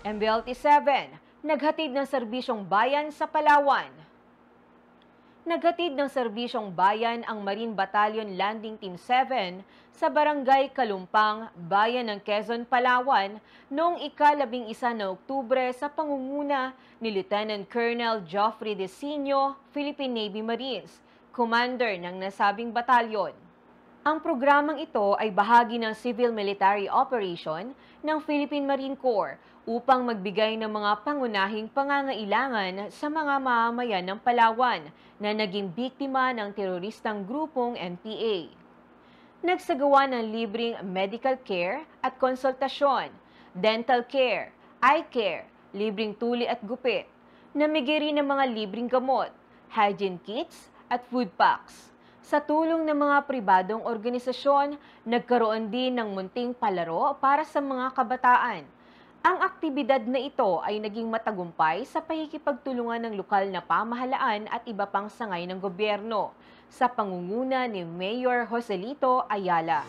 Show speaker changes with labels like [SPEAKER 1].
[SPEAKER 1] MBLT7, naghatid ng serbisyong bayan sa Palawan. Naghatid ng serbisyong bayan ang Marine Battalion Landing Team 7 sa Barangay Kalumpang, Bayan ng Quezon, Palawan noong ika-11 na Oktubre sa pangunguna ni Lieutenant Colonel Geoffrey Desinio, Philippine Navy Marines, commander ng nasabing batalyon. Ang programang ito ay bahagi ng civil-military operation ng Philippine Marine Corps upang magbigay ng mga pangunahing pangangailangan sa mga mamamayan ng Palawan na naging biktima ng teroristang grupong NPA. Nagsagawa ng libreng medical care at konsultasyon, dental care, eye care, libreng tuli at gupit, namigay rin ng mga libreng gamot, hygiene kits at food packs. Sa tulong ng mga pribadong organisasyon, nagkaroon din ng munting palaro para sa mga kabataan. Ang aktibidad na ito ay naging matagumpay sa pakikipagtulungan ng lokal na pamahalaan at iba pang sangay ng gobyerno sa pangunguna ni Mayor Joselito Ayala.